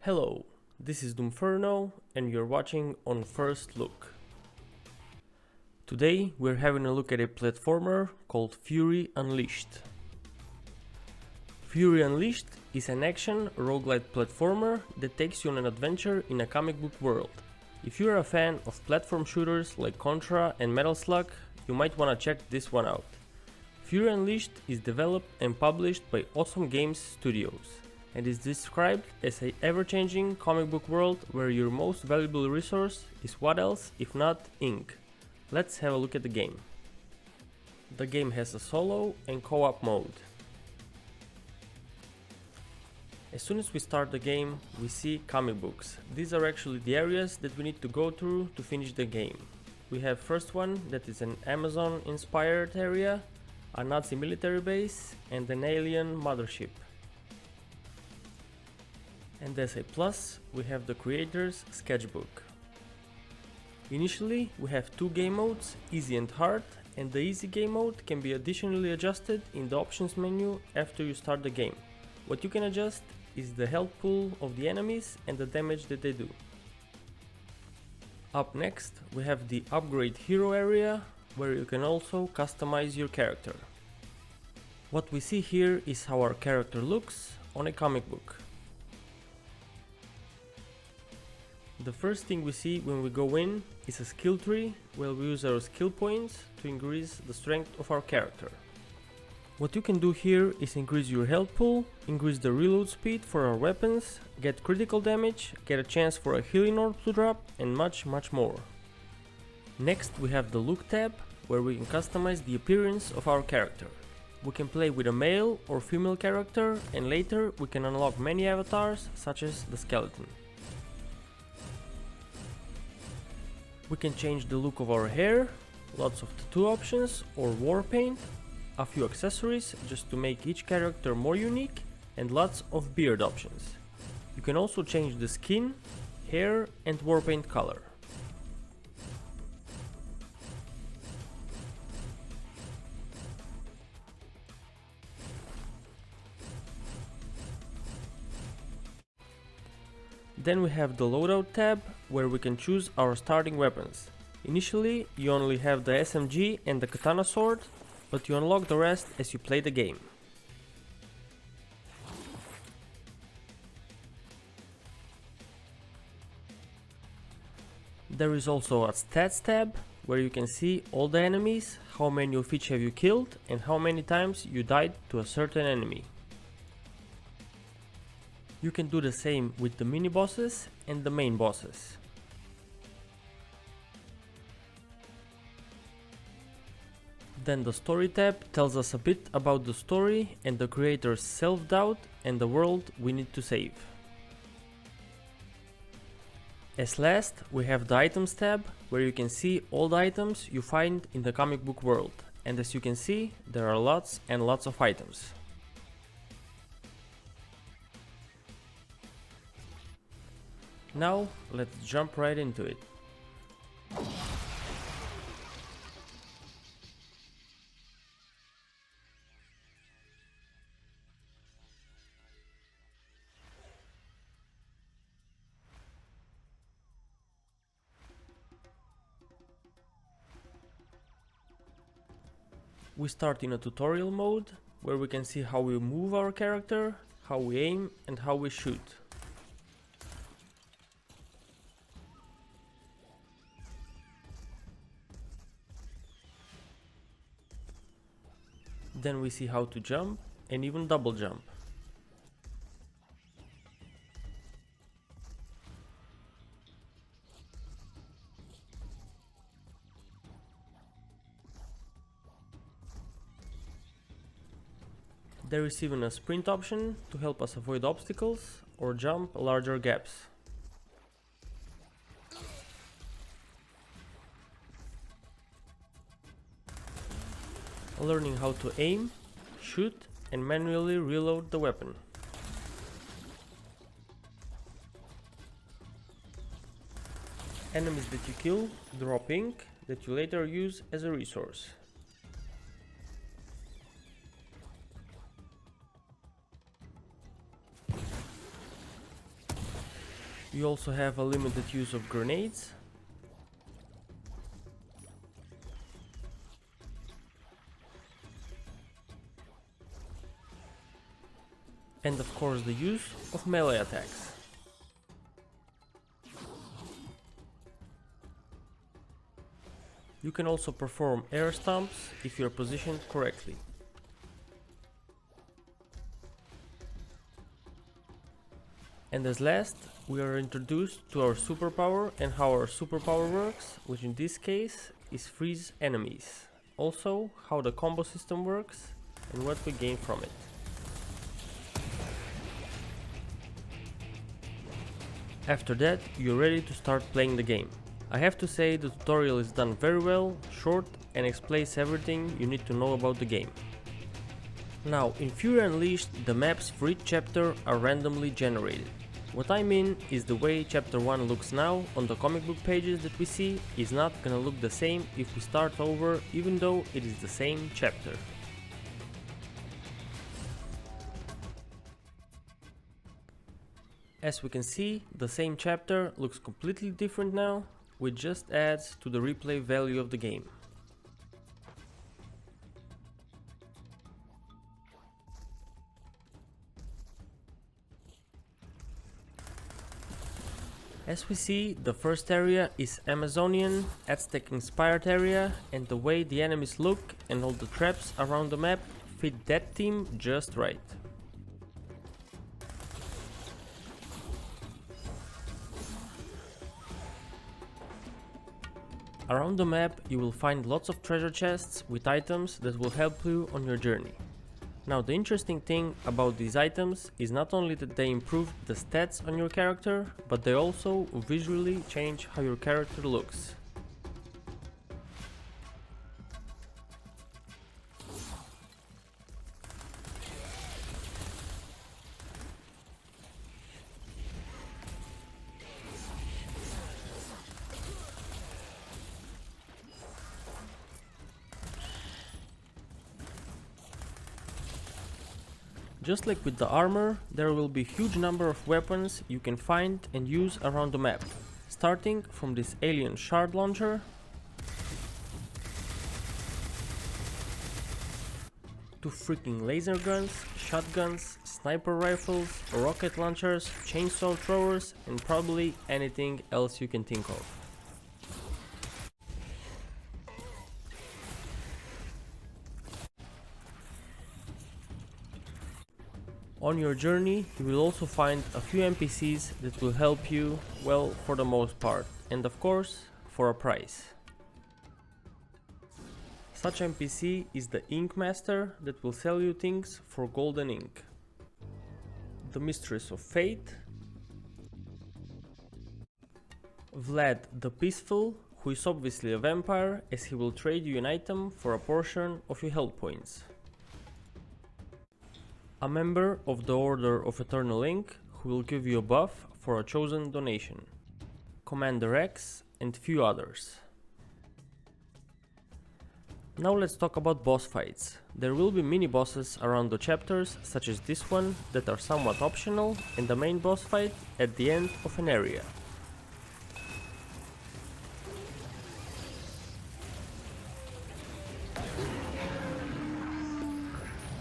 Hello, this is Doomferno and you're watching On First Look. Today we're having a look at a platformer called Fury Unleashed. Fury Unleashed is an action roguelite platformer that takes you on an adventure in a comic book world. If you're a fan of platform shooters like Contra and Metal Slug, you might want to check this one out. Fury Unleashed is developed and published by Awesome Games Studios and is described as an ever-changing comic book world where your most valuable resource is what else if not ink. Let's have a look at the game. The game has a solo and co-op mode. As soon as we start the game, we see comic books. These are actually the areas that we need to go through to finish the game. We have first one that is an Amazon inspired area, a Nazi military base and an alien mothership. And as a plus, we have the creator's sketchbook. Initially, we have two game modes, easy and hard, and the easy game mode can be additionally adjusted in the options menu after you start the game. What you can adjust is the health pool of the enemies and the damage that they do. Up next, we have the upgrade hero area, where you can also customize your character. What we see here is how our character looks on a comic book. The first thing we see when we go in is a skill tree where we use our skill points to increase the strength of our character. What you can do here is increase your health pool, increase the reload speed for our weapons, get critical damage, get a chance for a healing orb to drop, and much more. Next we have the look tab where we can customize the appearance of our character. We can play with a male or female character, and later we can unlock many avatars such as the skeleton. We can change the look of our hair, lots of tattoo options or war paint, a few accessories just to make each character more unique, and lots of beard options. You can also change the skin, hair and war paint color. Then we have the loadout tab where we can choose our starting weapons. Initially you only have the SMG and the katana sword, but you unlock the rest as you play the game. There is also a stats tab where you can see all the enemies, how many of each have you killed and how many times you died to a certain enemy. You can do the same with the mini bosses and the main bosses. Then the story tab tells us a bit about the story and the creator's self-doubt and the world we need to save. As last, we have the items tab where you can see all the items you find in the comic book world, and as you can see, there are lots and lots of items. Now, let's jump right into it. We start in a tutorial mode, where we can see how we move our character, how we aim and how we shoot. Then we see how to jump and even double jump. There is even a sprint option to help us avoid obstacles or jump larger gaps. Learning how to aim, shoot and manually reload the weapon. Enemies that you kill drop ink that you later use as a resource. You also have a limited use of grenades. And of course the use of melee attacks. You can also perform air stomps if you are positioned correctly. And as last, we are introduced to our superpower and how our superpower works, which in this case is freeze enemies. Also, how the combo system works and what we gain from it. After that, you're ready to start playing the game. I have to say the tutorial is done very well, short, and explains everything you need to know about the game. Now, in Fury Unleashed, the maps for each chapter are randomly generated. What I mean is the way chapter 1 looks now on the comic book pages that we see is not gonna look the same if we start over, even though it is the same chapter. As we can see, the same chapter looks completely different now, which just adds to the replay value of the game. As we see, the first area is Amazonian, Aztec inspired area, and the way the enemies look and all the traps around the map fit that theme just right. Around the map you will find lots of treasure chests with items that will help you on your journey. Now the interesting thing about these items is not only that they improve the stats on your character, but they also visually change how your character looks. Just like with the armor, there will be a huge number of weapons you can find and use around the map, starting from this alien shard launcher to freaking laser guns, shotguns, sniper rifles, rocket launchers, chainsaw throwers, and probably anything else you can think of. On your journey, you will also find a few NPCs that will help you, well, for the most part, and of course, for a price. Such NPC is the Ink Master that will sell you things for golden ink, the Mistress of Fate, Vlad the Peaceful, who is obviously a vampire as he will trade you an item for a portion of your health points, a member of the Order of Eternal Ink who will give you a buff for a chosen donation, Commander X, and few others. Now let's talk about boss fights. There will be mini bosses around the chapters such as this one that are somewhat optional, and the main boss fight at the end of an area.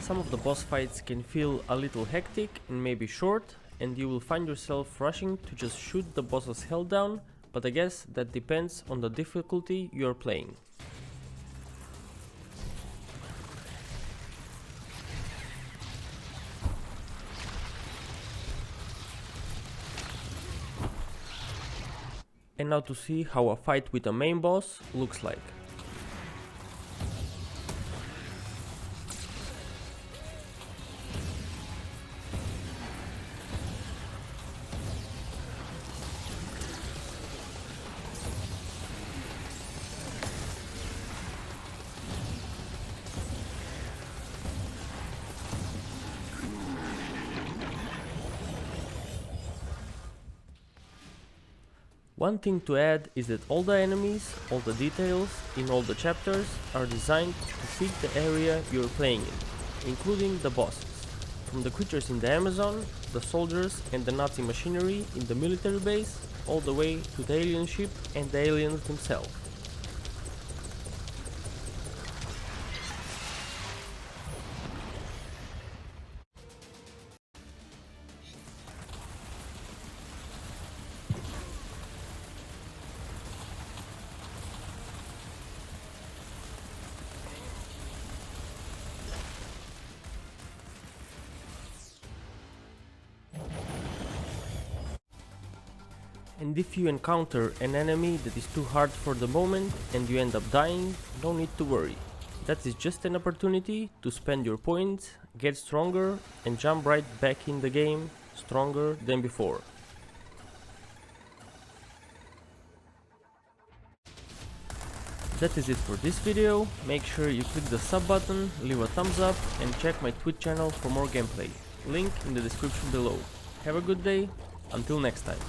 Some of the boss fights can feel a little hectic and maybe short, and you will find yourself rushing to just shoot the boss's health down, but I guess that depends on the difficulty you are playing. And now to see how a fight with a main boss looks like. One thing to add is that all the enemies, all the details in all the chapters are designed to fit the area you're playing in, including the bosses. From the creatures in the Amazon, the soldiers and the Nazi machinery in the military base, all the way to the alien ship and the aliens themselves. And if you encounter an enemy that is too hard for the moment and you end up dying, no need to worry. That is just an opportunity to spend your points, get stronger and jump right back in the game, stronger than before. That is it for this video. Make sure you click the sub button, leave a thumbs up and check my Twitch channel for more gameplay. Link in the description below. Have a good day, until next time.